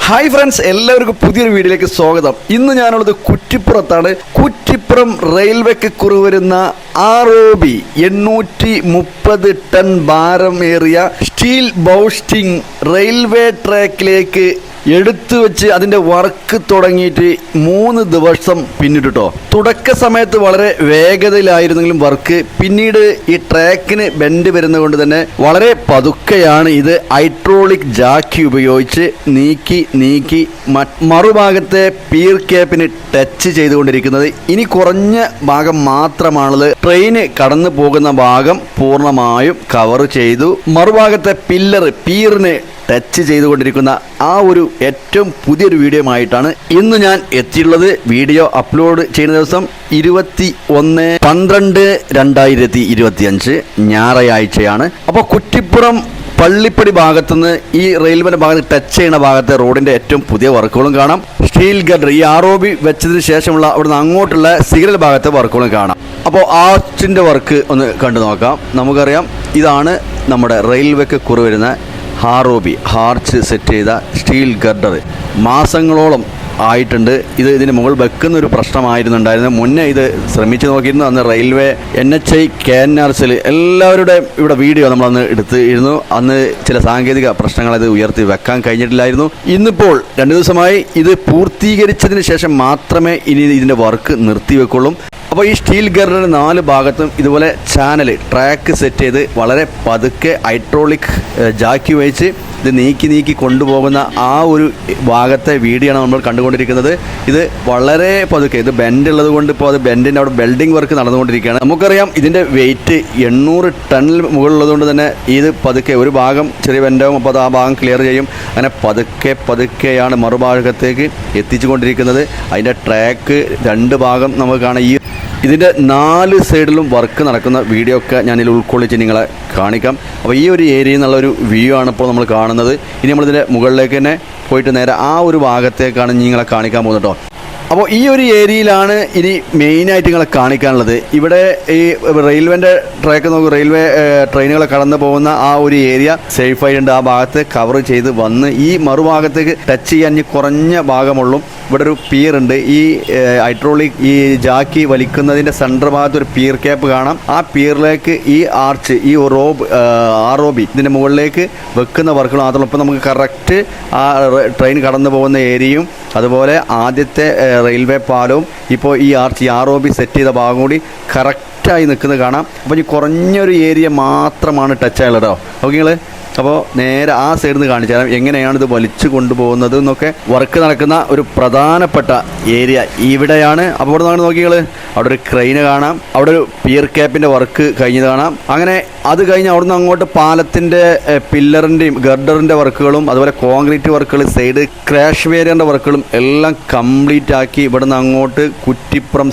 Hi friends, എല്ലാവർക്കും പുതിയൊരു വീഡിയോയിലേക്ക് സ്വാഗതം. ഇന്ന് ഞാനുള്ളത് കുറ്റിപ്പുറത്താണ്. കുറ്റിപ്പുറം റെയിൽവേക്ക് കുറി വരുന്ന ROB 830 ടൺ ഭാരമേറിയ സ്റ്റീൽ ബൗസ്റ്റിംഗ് റെയിൽവേ ട്രാക്കിലേക്ക് എടുത്തു വെച്ച് അതിൻ്റെ വർക്ക് തുടങ്ങിയിട്ട് 3 ദിവസം പിന്നിട്ടോ. തുടക്ക സമയത്ത് വളരെ വേഗതയിലായിരുന്നെങ്കിലും വർക്ക് പിന്നീട് ഈ ട്രാക്കിന് ബെൻഡ് വരുന്നത് കൊണ്ട് തന്നെ വളരെ പതുക്കെയാണ് ഇത് ഹൈഡ്രോളിക് ജാക്കി ഉപയോഗിച്ച് നീക്കി മറുഭാഗത്തെ പിയർ ക്യാപ്പിന് ടച്ച് ചെയ്തുകൊണ്ടിരിക്കുന്നത്. ഇനി കുറഞ്ഞ ഭാഗം മാത്രമാണുള്ളത്. ട്രെയിന് കടന്നു പോകുന്ന ഭാഗം പൂർണ്ണമായും കവർ ചെയ്തു. മറുഭാഗത്തെ പിയറിന് ടച്ച് ചെയ്തുകൊണ്ടിരിക്കുന്ന ആ ഒരു ഏറ്റവും പുതിയൊരു വീഡിയോ ആയിട്ടാണ് ഇന്ന് ഞാൻ എത്തിയിട്ടുള്ളത്. വീഡിയോ അപ്ലോഡ് ചെയ്യുന്ന ദിവസം 21/12/2025 ഞായറാഴ്ചയാണ്. അപ്പോൾ കുറ്റിപ്പുറം പള്ളിപ്പടി ഭാഗത്തുനിന്ന് ഈ റെയിൽവേയുടെ ഭാഗത്ത് ടച്ച് ചെയ്യുന്ന ഭാഗത്തെ റോഡിന്റെ ഏറ്റവും പുതിയ വർക്കുകളും കാണാം. സ്റ്റീൽ ഗഡർ ഈ ROB വെച്ചതിന് ശേഷമുള്ള അവിടുന്ന് അങ്ങോട്ടുള്ള സിഗ്നൽ ഭാഗത്തെ വർക്കുകളും കാണാം. അപ്പോൾ ആർച്ചിന്റെ വർക്ക് ഒന്ന് കണ്ടു നോക്കാം. നമുക്കറിയാം, ഇതാണ് നമ്മുടെ റെയിൽവേക്ക് കുറി വരുന്ന ROB ഹാർച്ച് സെറ്റ് ചെയ്ത സ്റ്റീൽ ഗർഡർ. മാസങ്ങളോളം ആയിട്ടുണ്ട്. ഇതിന് മുകൾ വെക്കുന്നൊരു പ്രശ്നമായിരുന്നുണ്ടായിരുന്നു. മുന്നേ ഇത് ശ്രമിച്ചു നോക്കിയിരുന്നു. അന്ന് റെയിൽവേ NHI KNRസിൽ എല്ലാവരുടെയും ഇവിടെ വീഡിയോ നമ്മളന്ന് എടുത്തിരുന്നു. അന്ന് ചില സാങ്കേതിക പ്രശ്നങ്ങൾ ഇത് ഉയർത്തി വെക്കാൻ കഴിഞ്ഞിട്ടില്ലായിരുന്നു. ഇന്നിപ്പോൾ 2 ദിവസമായി ഇത് പൂർത്തീകരിച്ചതിന് ശേഷം മാത്രമേ ഇനി ഇതിൻ്റെ വർക്ക് നിർത്തിവെക്കുള്ളൂ. അപ്പോൾ ഈ സ്റ്റീൽ ഗർഡറിന് 4 ഭാഗത്തും ഇതുപോലെ ട്രാക്ക് സെറ്റ് ചെയ്ത് വളരെ പതുക്കെ ഹൈഡ്രോളിക് ജാക്കി വെച്ച് ഇത് നീക്കി കൊണ്ടുപോകുന്ന ആ ഒരു ഭാഗത്തെ വീഡിയോ ആണ് നമ്മൾ കണ്ടുകൊണ്ടിരിക്കുന്നത്. ഇത് വളരെ പതുക്കെ, ഇത് ബെൻഡ് ഉള്ളത് കൊണ്ട് ഇപ്പോൾ അത് ബെൻഡിൻ്റെ അവിടെ വെൽഡിംഗ് വർക്ക് നടന്നുകൊണ്ടിരിക്കുകയാണ്. നമുക്കറിയാം, ഇതിൻ്റെ വെയിറ്റ് 800 ടണ്ണിൽ മുകളിലുള്ളതുകൊണ്ട് തന്നെ ഇത് പതുക്കെ ഒരു ഭാഗം ചെറിയ ബെൻഡാവും. അപ്പോൾ അത് ആ ഭാഗം ക്ലിയർ ചെയ്യും. അങ്ങനെ പതുക്കെയാണ് മറുഭാഗത്തേക്ക് എത്തിച്ചുകൊണ്ടിരിക്കുന്നത്. അതിൻ്റെ ട്രാക്ക് 2 ഭാഗം നമുക്ക് കാണാം. ഇതിൻ്റെ 4 സൈഡിലും വർക്ക് നടക്കുന്ന വീഡിയോ ഒക്കെ ഞാനിതിൽ ഉൾക്കൊള്ളിച്ച് നിങ്ങളെ കാണിക്കാം. അപ്പോൾ ഈ ഒരു ഏരിയയിൽ നിന്നുള്ളൊരു വ്യൂ ആണ് ഇപ്പോൾ നമ്മൾ കാണുന്നത്. ഇനി നമ്മളിതിൻ്റെ മുകളിലേക്ക് തന്നെ പോയിട്ട് നേരെ ആ ഒരു ഭാഗത്തേക്കാണ് നിങ്ങളെ കാണിക്കാൻ പോകുന്നത് കേട്ടോ. അപ്പോൾ ഈ ഒരു ഏരിയയിലാണ് ഇനി മെയിനായിട്ട് നിങ്ങളെ കാണിക്കാനുള്ളത്. ഇവിടെ ഈ റെയിൽവേൻ്റെ ട്രാക്ക് നോക്കും, റെയിൽവേ ട്രെയിനുകൾ കടന്നു പോകുന്ന ആ ഒരു ഏരിയ സേഫ് ആയിട്ടുണ്ട്. ആ ഭാഗത്ത് കവർ ചെയ്ത് വന്ന് ഈ മറുഭാഗത്തേക്ക് ടച്ച് ചെയ്യാൻ കുറഞ്ഞ ഭാഗമുള്ളൂ. ഇവിടെ ഒരു പിയർ ഉണ്ട്. ഈ ഹൈഡ്രോളിക് ഈ ജാക്കി വലിക്കുന്നതിൻ്റെ സെൻറ്റർ ഭാഗത്ത് ഒരു പിയർ ക്യാപ്പ് കാണാം. ആ പിയറിലേക്ക് ഈ ആർച്ച് ഈ ROB ഇതിൻ്റെ മുകളിലേക്ക് വെക്കുന്ന വർക്കുകൾ മാത്രമല്ല. ഇപ്പോൾ നമുക്ക് കറക്റ്റ് ആ ട്രെയിൻ കടന്നു പോകുന്ന ഏരിയയും അതുപോലെ ആദ്യത്തെ റെയിൽവേ പാലവും ഇപ്പോൾ ഈ ആർച്ച് ROB സെറ്റ് ചെയ്ത ഭാഗം കൂടി കറക്റ്റായി നിൽക്കുന്നത് കാണാം. അപ്പോൾ ഈ കുറഞ്ഞൊരു ഏരിയ മാത്രമാണ് ടച്ച് ആയുള്ളത് കേട്ടോ. ഓക്കെ, നിങ്ങൾ അപ്പോൾ നേരെ ആ സൈഡിൽ നിന്ന് കാണിച്ചു തരാം എങ്ങനെയാണ് ഇത് വലിച്ചു കൊണ്ടുപോകുന്നത് എന്നൊക്കെ. വർക്ക് നടക്കുന്ന ഒരു പ്രധാനപ്പെട്ട ഏരിയ ഇവിടെയാണ്. അപ്പോൾ ഇവിടെ നിന്ന് നോക്കിയാൽ അവിടെ ഒരു ക്രെയിന് കാണാം, അവിടെ ഒരു പിയർ ക്യാപ്പിൻ്റെ വർക്ക് കഴിഞ്ഞത് കാണാം. അങ്ങനെ അത് കഴിഞ്ഞ് അവിടെ നിന്ന് അങ്ങോട്ട് പാലത്തിൻ്റെ പില്ലറിൻ്റെയും ഗർഡറിൻ്റെ വർക്കുകളും അതുപോലെ കോൺക്രീറ്റ് വർക്കുകൾ, സൈഡ് ക്രാഷ് വേരിയറിൻ്റെ വർക്കുകളും എല്ലാം കംപ്ലീറ്റ് ആക്കി ഇവിടെ നിന്ന് അങ്ങോട്ട് കുറ്റിപ്പുറം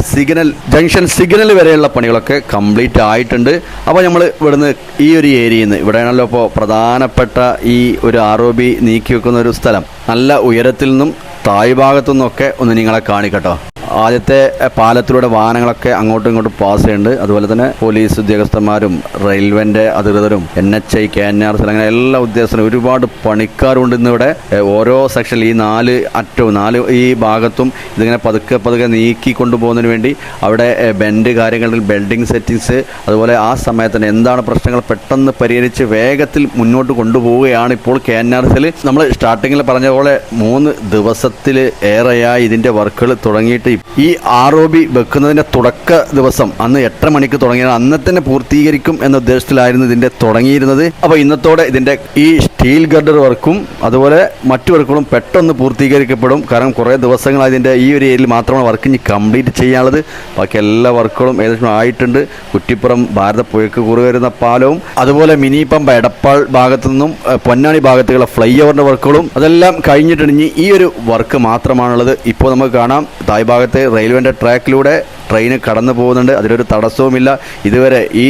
ജംഗ്ഷൻ സിഗ്നൽ വരെയുള്ള പണികളൊക്കെ കംപ്ലീറ്റ് ആയിട്ടുണ്ട്. അപ്പോൾ നമ്മൾ ഇവിടുന്ന് ഈ ഒരു ഏരിയയിൽ നിന്ന് ഇവിടെയാണല്ലോ ഇപ്പോൾ പ്രധാനപ്പെട്ട ഈ ഒരു ROB നീക്കി വെക്കുന്ന ഒരു സ്ഥലം. നല്ല ഉയരത്തിൽ നിന്നും താഴ് ഭാഗത്തു നിന്നൊക്കെ ഒന്ന് നിങ്ങളെ കാണിക്കട്ടോ. ആദ്യത്തെ പാലത്തിലൂടെ വാഹനങ്ങളൊക്കെ അങ്ങോട്ടും ഇങ്ങോട്ടും പാസ് ചെയ്യുന്നുണ്ട്. അതുപോലെ തന്നെ പോലീസ് ഉദ്യോഗസ്ഥന്മാരും റെയിൽവേൻ്റെ അധികൃതരും NHI KNRs അങ്ങനെ എല്ലാ ഉദ്യോഗസ്ഥരും ഒരുപാട് പണിക്കാരുണ്ട് ഇന്നിവിടെ. ഓരോ സെക്ഷനിൽ ഈ 4 അറ്റവും 4 ഈ ഭാഗത്തും ഇതിങ്ങനെ പതുക്കെ നീക്കി കൊണ്ടുപോകുന്നതിന് വേണ്ടി അവിടെ ബെൻഡ് കാര്യങ്ങളിൽ ബെൽഡിംഗ് സെറ്റിങ്സ്, അതുപോലെ ആ സമയത്ത് തന്നെ എന്താണ് പ്രശ്നങ്ങൾ പെട്ടെന്ന് പരിഹരിച്ച് വേഗത്തിൽ മുന്നോട്ട് കൊണ്ടുപോവുകയാണ് ഇപ്പോൾ KNRസിൽ. നമ്മൾ സ്റ്റാർട്ടിങ്ങിൽ പറഞ്ഞ പോലെ 3 ദിവസത്തിൽ ഏറെയായി ഇതിൻ്റെ വർക്കുകൾ തുടങ്ങിയിട്ട് ഈ ROB വെക്കുന്നതിൻ്റെ തുടക്ക ദിവസം അന്ന് 8:30 മണിക്ക് തുടങ്ങിയത് അന്ന് തന്നെ പൂർത്തീകരിക്കും എന്ന ഉദ്ദേശത്തിലായിരുന്നു ഇതിൻ്റെ തുടങ്ങിയിരുന്നത്. അപ്പോൾ ഇന്നത്തോടെ ഇതിൻ്റെ ഈ സ്റ്റീൽ ഗർഡർ വർക്കും അതുപോലെ മറ്റു വർക്കുകളും പെട്ടെന്ന് പൂർത്തീകരിക്കപ്പെടും. കാരണം കുറേ ദിവസങ്ങളായി ഇതിൻ്റെ ഈ ഒരു ഏരിയയിൽ മാത്രമാണ് വർക്ക് ഇനി കംപ്ലീറ്റ് ചെയ്യാനുള്ളത്. ബാക്കി എല്ലാ വർക്കുകളും ഏകദേശം ആയിട്ടുണ്ട്. കുറ്റിപ്പുറം ഭാരതപ്പുഴയ്ക്ക് കുറി വരുന്ന പാലവും അതുപോലെ മിനി പമ്പ എടപ്പാൾ ഭാഗത്തു നിന്നും പൊന്നാനി ഭാഗത്തേക്കുള്ള ഫ്ലൈ ഓവറിൻ്റെ വർക്കുകളും അതെല്ലാം കഴിഞ്ഞിട്ടുണ്ട്. ഇനി ഈ ഒരു വർക്ക് മാത്രമാണുള്ളത്. ഇപ്പോൾ നമുക്ക് കാണാം തായ് ഭാഗത്ത് റെയിൽവേൻ്റെ ട്രാക്കിലൂടെ ട്രെയിന് കടന്നു പോകുന്നുണ്ട്. അതിലൊരു തടസ്സവുമില്ല. ഇതുവരെ ഈ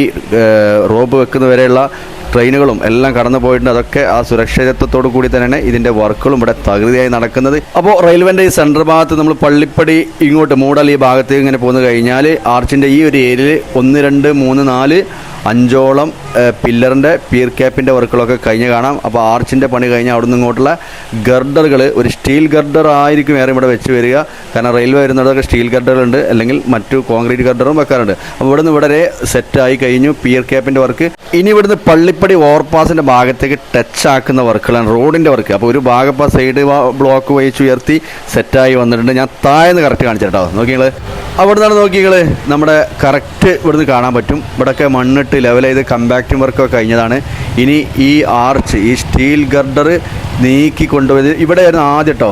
റോബ് വെക്കുന്നവരെയുള്ള ട്രെയിനുകളും എല്ലാം കടന്നു പോയിട്ടുണ്ട്. അതൊക്കെ ആ സുരക്ഷിതത്വത്തോടു കൂടി തന്നെയാണ് ഇതിൻ്റെ വർക്കുകളും ഇവിടെ തകൃതിയായി നടക്കുന്നത്. അപ്പോൾ റെയിൽവേൻ്റെ ഈ സെൻട്രൽ ഭാഗത്ത് നമ്മൾ പള്ളിപ്പടി ഇങ്ങോട്ട് മൂടൽ ഈ ഭാഗത്തേക്ക് ഇങ്ങനെ പോന്നു കഴിഞ്ഞാൽ ആർച്ചിൻ്റെ ഈ ഒരു ഏരിയയിൽ 1, 2, 3, 4, 5ഓളം പില്ലറിൻ്റെ പിയർ ക്യാപ്പിൻ്റെ വർക്കുകളൊക്കെ കഴിഞ്ഞ് കാണാം. അപ്പോൾ ആർച്ചിൻ്റെ പണി കഴിഞ്ഞ് അവിടെ നിന്ന് ഇങ്ങോട്ടുള്ള ഗർഡറുകൾ ഒരു സ്റ്റീൽ ഗർഡർ ആയിരിക്കും ഏറെ ഇവിടെ വെച്ച് വരിക. കാരണം റെയിൽവേ വരുന്നതൊക്കെ സ്റ്റീൽ ഗർഡറുകളുണ്ട്, അല്ലെങ്കിൽ മറ്റു കോൺക്രീറ്റ് ഗർഡറും വെക്കാറുണ്ട്. അപ്പോൾ ഇവിടെ നിന്ന് ഇവിടെ സെറ്റായി കഴിഞ്ഞു പിയർ ക്യാപ്പിൻ്റെ വർക്ക്. ഇനി ഇവിടുന്ന് പള്ളിപ്പടി ഓവർപാസിൻ്റെ ഭാഗത്തേക്ക് ടച്ച് ആക്കുന്ന വർക്കുകളാണ് റോഡിൻ്റെ വർക്ക്. അപ്പോൾ ഒരു ഭാഗം ഇപ്പോൾ സൈഡ് ബ്ലോക്ക് വഹിച്ച് ഉയർത്തി സെറ്റായി വന്നിട്ടുണ്ട്. ഞാൻ താഴെന്ന് കറക്റ്റ് കാണിച്ചു കേട്ടോ. നോക്കിയാൽ അവിടെ നിന്നാണ് നോക്കിയാൽ നമ്മുടെ കറക്റ്റ് ഇവിടുന്ന് കാണാൻ പറ്റും. ഇവിടെയൊക്കെ മണ്ണിട്ട് ലെവൽ ചെയ്ത് കമ്പാക്റ്റിംഗ് വർക്കൊക്കെ കഴിഞ്ഞതാണ്. ഇനി ഈ ആർച്ച്, ഈ സ്റ്റീൽ ഗർഡർ നീക്കി കൊണ്ടുപോയത് ഇവിടെയായിരുന്നു ആദ്യം കേട്ടോ.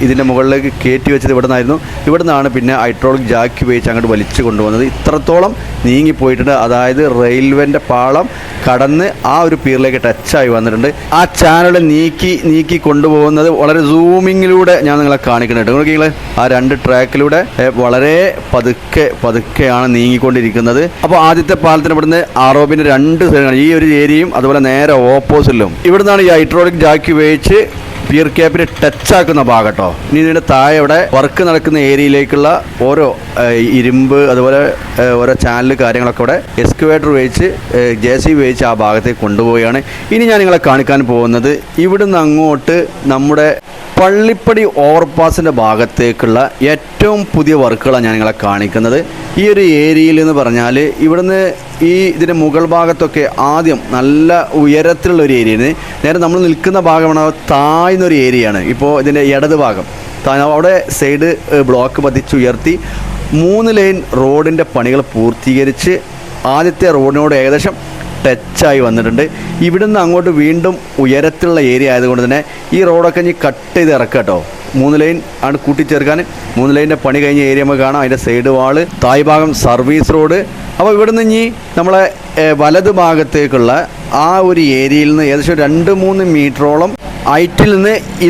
ഇതിൻ്റെ മുകളിലേക്ക് കയറ്റി വെച്ചത് ഇവിടെ നിന്നായിരുന്നു. ഇവിടെ നിന്നാണ് പിന്നെ ഹൈഡ്രോളിക് ജാക്ക് ഉപയോഗിച്ച് അങ്ങോട്ട് വലിച്ചു കൊണ്ടുപോകുന്നത്. ഇത്രത്തോളം നീങ്ങിപ്പോയിട്ടുണ്ട്. അതായത് റെയിൽവേൻ്റെ പാളം കടന്ന് ആ ഒരു പീറിലേക്ക് ടച്ചായി വന്നിട്ടുണ്ട്. ആ ചാനൽ നീക്കി കൊണ്ടുപോകുന്നത് വളരെ സൂമിങ്ങിലൂടെ ഞാൻ നിങ്ങളെ കാണിക്കുന്നുണ്ട്. നോക്കിയാൽ ആ 2 ട്രാക്കിലൂടെ വളരെ പതുക്കെയാണ് നീങ്ങിക്കൊണ്ടിരിക്കുന്നത്. അപ്പോൾ ആദ്യത്തെ പാലത്തിന് ഇവിടുന്ന് ആറോബിൻ്റെ 2 സൈഡാണ്, ഈ ഒരു ഏരിയയും അതുപോലെ നേരെ ഓപ്പോസിറ്റിലും. ഇവിടുന്നാണ് ഈ ഹൈഡ്രോളിക് ജാക്ക് ഉപയോഗിച്ച് പിയർ ക്യാപ്പിന് ടച്ചാക്കുന്ന ഭാഗം കേട്ടോ. ഇനി ഇതിൻ്റെ താഴെ ഇവിടെ വർക്ക് നടക്കുന്ന ഏരിയയിലേക്കുള്ള ഓരോ ഇരുമ്പ് അതുപോലെ ഓരോ ചാനൽ കാര്യങ്ങളൊക്കെ ഇവിടെ എക്സ്കവേറ്റർ ഉപയോഗിച്ച് JCB ഉപയോഗിച്ച് ആ ഭാഗത്തേക്ക് കൊണ്ടുപോവുകയാണ്. ഇനി ഞാൻ നിങ്ങളെ കാണിക്കാൻ പോകുന്നത് ഇവിടുന്ന് അങ്ങോട്ട് നമ്മുടെ പള്ളിപ്പടി ഓവർപാസിൻ്റെ ഭാഗത്തേക്കുള്ള ഏറ്റവും പുതിയ വർക്കുകളാണ് ഞാൻ നിങ്ങളെ കാണിക്കുന്നത്. ഈ ഒരു ഏരിയയിൽ എന്ന് പറഞ്ഞാൽ ഇവിടുന്ന് ഇതിൻ്റെ മുകൾ ഭാഗത്തൊക്കെ ആദ്യം നല്ല ഉയരത്തിലുള്ള ഒരു ഏരിയയാണ്. നേരെ നമ്മൾ നിൽക്കുന്ന ഭാഗമാണ് താഴ്ന്നൊരു ഏരിയയാണ്. ഇപ്പോൾ ഇതിൻ്റെ ഇടത് ഭാഗം അവിടെ സൈഡ് ബ്ലോക്ക് പതിച്ചുയർത്തി 3 ലൈൻ റോഡിൻ്റെ പണികൾ പൂർത്തീകരിച്ച് ആദ്യത്തെ റോഡിനോട് ഏകദേശം ടച്ചായി വന്നിട്ടുണ്ട്. ഇവിടുന്ന് അങ്ങോട്ട് വീണ്ടും ഉയരത്തിലുള്ള ഏരിയ ആയതുകൊണ്ട് തന്നെ ഈ റോഡൊക്കെ ഇനി കട്ട് ചെയ്ത് ഇറക്കുക കേട്ടോ. 3 ലൈൻ ആണ് കൂട്ടിച്ചേർക്കാൻ. 3 ലൈനിൻ്റെ പണി കഴിഞ്ഞ ഏരിയ നമുക്ക് കാണാം. അതിൻ്റെ സൈഡ് വാള്, തായ് ഭാഗം സർവീസ് റോഡ്. അപ്പോൾ ഇവിടുന്ന് ഇനി നമ്മളെ വലത് ഭാഗത്തേക്കുള്ള ആ ഒരു ഏരിയയിൽ നിന്ന് ഏകദേശം 2-3 മീറ്ററോളം ഹൈറ്റിൽ നിന്ന് ഈ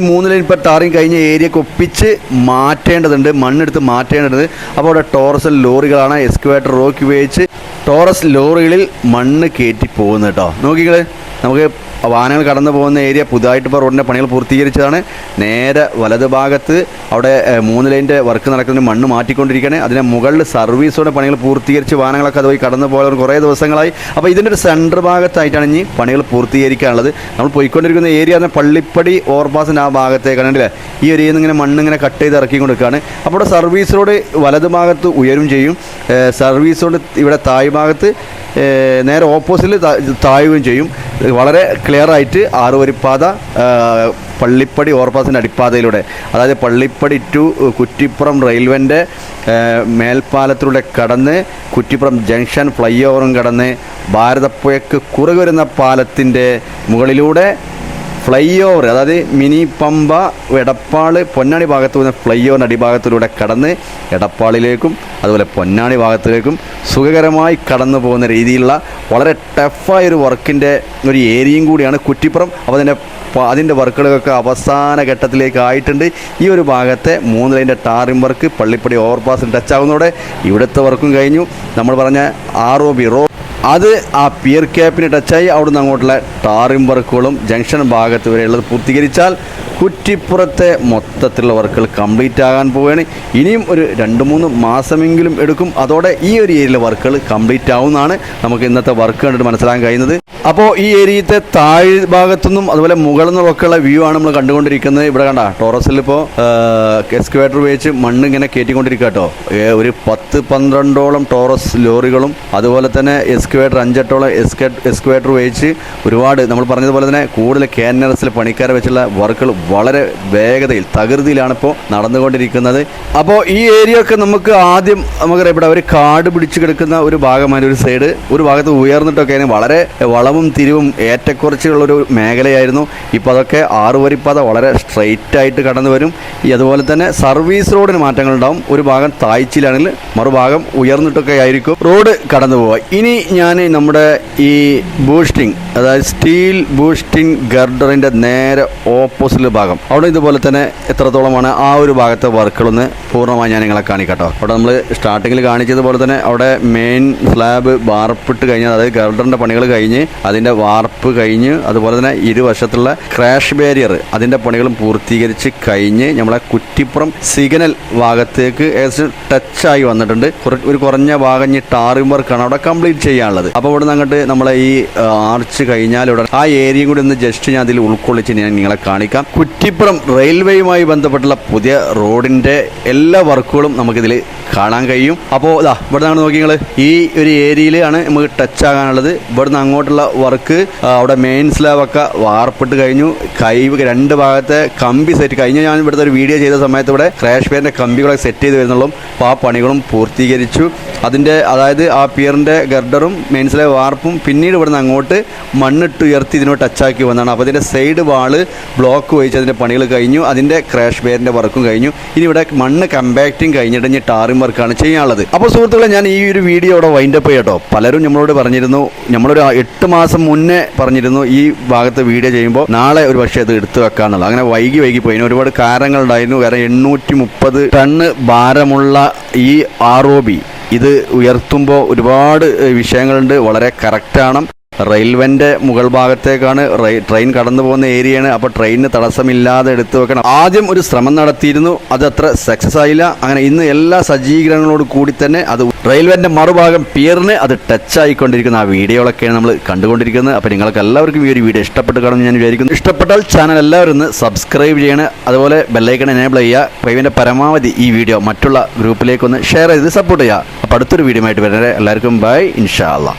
3 ലൈൻ ഇപ്പോൾ ടാറിങ് കഴിഞ്ഞ ഏരിയക്ക് ഒപ്പിച്ച് മാറ്റേണ്ടതുണ്ട്, മണ്ണെടുത്ത് മാറ്റേണ്ടതുണ്ട്. അപ്പോൾ അവിടെ ടോറസ് ലോറികളാണ് എക്സ്കവേറ്റർ റോക്ക് ഉപയോഗിച്ച് ടോറസ് ലോറികളിൽ മണ്ണ് കയറ്റി പോകുന്നത് കേട്ടോ. നോക്കിക്കള്, നമുക്ക് വാഹനങ്ങൾ കടന്നു പോകുന്ന ഏരിയ പുതുതായിട്ട് ഇപ്പോൾ റോഡിൻ്റെ പണികൾ പൂർത്തീകരിച്ചതാണ്. നേരെ വലത് ഭാഗത്ത് അവിടെ 3 ലൈൻ്റെ വർക്ക് നടക്കുന്ന മണ്ണ് മാറ്റിക്കൊണ്ടിരിക്കുകയാണ്. അതിന് മുകളിൽ സർവീസോടെ പണികൾ പൂർത്തീകരിച്ച് വാഹനങ്ങളൊക്കെ അതുവഴി കടന്നു പോകാൻ കുറേ ദിവസങ്ങളായി. അപ്പോൾ ഇതിൻ്റെ ഒരു സെൻറ്റർ ഭാഗത്തായിട്ടാണ് ഇനി പണികൾ പൂർത്തീകരിക്കാനുള്ളത്. നമ്മൾ പോയിക്കൊണ്ടിരിക്കുന്ന ഏരിയ പറഞ്ഞാൽ പള്ളിപ്പടി ഓവർപാസിൻ്റെ ആ ഭാഗത്തേക്കാണ്. അല്ലേ, ഈ ഏരിയയിൽ നിന്ന് ഇങ്ങനെ മണ്ണിങ്ങനെ കട്ട് ചെയ്ത് ഇറക്കിക്കൊണ്ടിരിക്കുകയാണ്. അപ്പോൾ ഇവിടെ സർവീസ് റോഡ് വലത് ഭാഗത്ത് ഉയരും ചെയ്യും. സർവീസ് റോഡ് ഇവിടെ താഴ് ഭാഗത്ത് നേരെ ഓപ്പോസിറ്റിൽ താഴുകയും ചെയ്യും. വളരെ ക്ലിയർ ആയിട്ട് 6 വരിപ്പാത പള്ളിപ്പടി ഓവർപാസിൻ്റെ അടിപ്പാതയിലൂടെ, അതായത് പള്ളിപ്പടി ടു കുറ്റിപ്പുറം റെയിൽവേൻ്റെ മേൽപ്പാലത്തിലൂടെ കടന്ന് കുറ്റിപ്പുറം ജംഗ്ഷൻ ഫ്ലൈ ഓവറും കടന്ന് ഭാരതപ്പുഴയ്ക്ക് കുറുകെ വരുന്ന പാലത്തിൻ്റെ മുകളിലൂടെ ഫ്ലൈ ഓവർ, അതായത് മിനി പമ്പ എടപ്പാൾ പൊന്നാണി ഭാഗത്ത് പോകുന്ന ഫ്ലൈ ഓവറിൻ്റെ അടിഭാഗത്തിലൂടെ കടന്ന് എടപ്പാളിലേക്കും അതുപോലെ പൊന്നാണി ഭാഗത്തിലേക്കും സുഖകരമായി കടന്നു പോകുന്ന രീതിയിലുള്ള വളരെ ടഫായൊരു വർക്കിൻ്റെ ഒരു ഏരിയയും കൂടിയാണ് കുറ്റിപ്പുറം. അപ്പോൾ അതിൻ്റെ വർക്കുകളൊക്കെ അവസാന ഘട്ടത്തിലേക്ക് ആയിട്ടുണ്ട്. ഈ ഒരു ഭാഗത്തെ 3 ലൈൻ്റെ ടാറിംഗ് വർക്ക് പള്ളിപ്പടി ഓവർപാസിൽ ടച്ച് ആവുന്നതോടെ ഇവിടുത്തെ വർക്കും കഴിഞ്ഞു. നമ്മൾ പറഞ്ഞ ROB അത് ആ പിയർ ക്യാപ്പിന് ടച്ചായി അവിടുന്ന് അങ്ങോട്ടുള്ള ടാറിംഗ് വർക്കുകളും ജംഗ്ഷൻ ഭാഗത്ത് വരെയുള്ളത് പൂർത്തീകരിച്ചാൽ കുറ്റിപ്പുറത്തെ മൊത്തത്തിലുള്ള വർക്കുകൾ കംപ്ലീറ്റ് ആകാൻ പോവുകയാണ്. ഇനിയും ഒരു 2-3 മാസമെങ്കിലും എടുക്കും. അതോടെ ഈ ഒരു ഏരിയയിലെ വർക്കുകൾ കംപ്ലീറ്റ് ആവുന്നതാണ് നമുക്ക് ഇന്നത്തെ വർക്ക് കണ്ടിട്ട് മനസ്സിലാക്കാൻ കഴിയുന്നത്. അപ്പോൾ ഈ ഏരിയത്തെ താഴ് ഭാഗത്തുനിന്നും അതുപോലെ മുകളിൽ നിന്നൊക്കെയുള്ള വ്യൂ ആണ് നമ്മൾ കണ്ടുകൊണ്ടിരിക്കുന്നത്. ഇവിടെ കണ്ട ടോറസിൽ ഇപ്പോൾ എക്സ്കവേറ്റർ ഉപയോഗിച്ച് മണ്ണ് ഇങ്ങനെ കയറ്റിക്കൊണ്ടിരിക്കുക കേട്ടോ. ഒരു 10-12ഓളം ടോറസ് ലോറികളും അതുപോലെ തന്നെ എക്സ്കവേറ്റർ 5-8ഓളം എക്സ്കവേറ്റർ ഉപയോഗിച്ച് ഒരുപാട് നമ്മൾ പറഞ്ഞതുപോലെ തന്നെ കൂടുതൽ KNRS പണിക്കാരെ വെച്ചുള്ള വർക്കുകൾ വളരെ വേഗതയിൽ തകൃതിയിലാണ് ഇപ്പോൾ നടന്നുകൊണ്ടിരിക്കുന്നത്. അപ്പോൾ ഈ ഏരിയ ഒക്കെ നമുക്ക് ആദ്യം നമുക്കറിയാം ഇവിടെ ഒരു കാട് പിടിച്ച് കിടക്കുന്ന ഒരു ഭാഗമാണ്. ഒരു സൈഡ് ഒരു ഭാഗത്ത് ഉയർന്നിട്ടൊക്കെ വളരെ വളവും തിരിവും ഏറ്റക്കുറച്ചിലുള്ളൊരു മേഖലയായിരുന്നു. ഇപ്പോൾ അതൊക്കെ 6 വരിപ്പാത വളരെ സ്ട്രെയിറ്റ് ആയിട്ട് കടന്നു വരും. അതുപോലെ തന്നെ സർവീസ് റോഡിന് മാറ്റങ്ങളുണ്ടാവും. ഒരു ഭാഗം താഴ്ചയിലാണെങ്കിൽ മറുഭാഗം ഉയർന്നിട്ടൊക്കെ ആയിരിക്കും റോഡ് കടന്നു പോവുക. ഇനി ഞാൻ നമ്മുടെ ഈ ബൂസ്റ്റിംഗ്, അതായത് സ്റ്റീൽ ബൂസ്റ്റിംഗ് ഗർഡറിൻ്റെ നേരെ ഓപ്പോസിറ്റ് ഭാഗം അവിടെ ഇതുപോലെ തന്നെ എത്രത്തോളമാണ് ആ ഒരു ഭാഗത്തെ വർക്കുകളൊന്ന് പൂർണ്ണമായി ഞാൻ നിങ്ങളെ കാണിക്കട്ടോ. അവിടെ നമ്മൾ സ്റ്റാർട്ടിങ്ങിൽ കാണിച്ചതുപോലെ തന്നെ അവിടെ മെയിൻ സ്ലാബ് വാർപ്പിട്ട് കഴിഞ്ഞാൽ, അതായത് ഗർഡറിൻ്റെ പണികൾ കഴിഞ്ഞ് അതിൻ്റെ വാർപ്പ് കഴിഞ്ഞ് അതുപോലെ തന്നെ ഇരുവശത്തുള്ള ക്രാഷ് ബാരിയർ അതിൻ്റെ പണികളും പൂർത്തീകരിച്ച് കഴിഞ്ഞ് നമ്മളെ കുറ്റിപ്പുറം സിഗ്നൽ ഭാഗത്തേക്ക് ഏകദേശം ടച്ചായി വന്നിട്ടുണ്ട്. ഒരു കുറഞ്ഞ ഭാഗം ഇനി ടാറിംഗ് വർക്കാണ് അവിടെ കംപ്ലീറ്റ് ചെയ്യാനുള്ളത്. അപ്പോൾ ഇവിടെ നിന്ന് അങ്ങോട്ട് നമ്മളെ ഈ ആർച്ച് കഴിഞ്ഞാൽ ഇവിടെ ആ ഏരിയയും കൂടി ഒന്ന് ജസ്റ്റ് ഞാൻ അതിൽ ഉൾക്കൊള്ളിച്ച് ഞാൻ നിങ്ങളെ കാണിക്കാം. കുറ്റിപ്പുറം റെയിൽവേയുമായി ബന്ധപ്പെട്ടുള്ള പുതിയ റോഡിൻ്റെ എല്ലാ വർക്കുകളും നമുക്കിതിൽ കാണാൻ കഴിയും. അപ്പോൾ ഇവിടെ നിന്ന് നോക്കി നിങ്ങൾ ഈ ഒരു ഏരിയയിലാണ് നമുക്ക് ടച്ച് ആകാനുള്ളത്. ഇവിടുന്ന് അങ്ങോട്ടുള്ള വർക്ക് അവിടെ മെയിൻ സ്ലാബൊക്കെ വാർപ്പിട്ട് കഴിഞ്ഞു. രണ്ട് ഭാഗത്തെ കമ്പി സെറ്റ് കഴിഞ്ഞു. ഞാൻ ഇവിടുത്തെ ഒരു വീഡിയോ ചെയ്ത സമയത്ത് ഇവിടെ ക്രാഷ് പിയറിൻ്റെ കമ്പികളൊക്കെ സെറ്റ് ചെയ്ത് വരുന്നുള്ളൂ. അപ്പോൾ ആ പണികളും പൂർത്തീകരിച്ചു. അതിൻ്റെ അതായത് ആ പിയറിൻ്റെ ഗർഡറും മെയിൻ സ്ലാബ് വാർപ്പും പിന്നീട് ഇവിടുന്ന് അങ്ങോട്ട് മണ്ണിട്ട് ഉയർത്തി ഇതിനോട് ടച്ചാക്കി വന്നതാണ്. അപ്പോൾ അതിൻ്റെ സൈഡ് വാള് ബ്ലോക്ക് വഹിച്ച് അതിൻ്റെ പണികൾ കഴിഞ്ഞു. അതിൻ്റെ ക്രാഷ് പിയറിൻ്റെ വർക്കും കഴിഞ്ഞു. ഇനി ഇവിടെ മണ്ണ് കമ്പാക്റ്റിംഗ് കഴിഞ്ഞിട്ട് ഇനി ടാറിംഗ് വർക്കാണ് ചെയ്യാനുള്ളത്. അപ്പോൾ സുഹൃത്തുക്കളെ, ഞാൻ ഈ ഒരു വീഡിയോ ഇവിടെ വൈൻഡപ്പ് ചെയ്യട്ടോ. പലരും നമ്മളോട് പറഞ്ഞിരുന്നു, നമ്മളൊരു 8 മാസം മുന്നേ പറഞ്ഞിരുന്നു ഈ ഭാഗത്ത് വീഡിയോ ചെയ്യുമ്പോൾ നാളെ ഒരു പക്ഷേ അത് എടുത്തു വെക്കാന്നുള്ളത്. അങ്ങനെ വൈകി പോയി. ഒരുപാട് കാരണങ്ങളുണ്ടായിരുന്നു. വേറെ 830 ടണ്ണ് ഭാരമുള്ള ഈ ROB ഇത് ഉയർത്തുമ്പോൾ ഒരുപാട് വിഷയങ്ങളുണ്ട്. വളരെ കറക്റ്റാണ്. റെയിൽവേൻ്റെ മുകൾ ഭാഗത്തേക്കാണ് ട്രെയിൻ കടന്നു പോകുന്ന ഏരിയയാണ്. അപ്പോൾ ട്രെയിനിന് തടസ്സമില്ലാതെ എടുത്തു വെക്കണം. ആദ്യം ഒരു ശ്രമം നടത്തിയിരുന്നു, അതത്ര സക്സസ് ആയില്ല. അങ്ങനെ ഇന്ന് എല്ലാ സജ്ജീകരണങ്ങളോട് കൂടി തന്നെ അത് റെയിൽവേൻ്റെ മറുഭാഗം പിയറിന് അത് ടച്ച് ആയിക്കൊണ്ടിരിക്കുന്ന ആ വീഡിയോകളൊക്കെയാണ് നമ്മൾ കണ്ടുകൊണ്ടിരിക്കുന്നത്. അപ്പോൾ നിങ്ങൾക്ക് എല്ലാവർക്കും ഈ ഒരു വീഡിയോ ഇഷ്ടപ്പെട്ട് കാണുമെന്ന് ഞാൻ വിചാരിക്കുന്നു. ഇഷ്ടപ്പെട്ടാൽ ചാനൽ എല്ലാവരും ഒന്ന് സബ്സ്ക്രൈബ് ചെയ്യണം. അതുപോലെ ബെല്ലൈക്കൺ എനേബിൾ ചെയ്യുക. റെയിൽവേൻ്റെ പരമാവധി ഈ വീഡിയോ മറ്റുള്ള ഗ്രൂപ്പിലേക്കൊന്ന് ഷെയർ ചെയ്ത് സപ്പോർട്ട് ചെയ്യുക. അപ്പോൾ അടുത്തൊരു വീഡിയോ ആയിട്ട് വരുന്നത് എല്ലാവർക്കും ബൈ, ഇൻഷാ അല്ലാഹ്.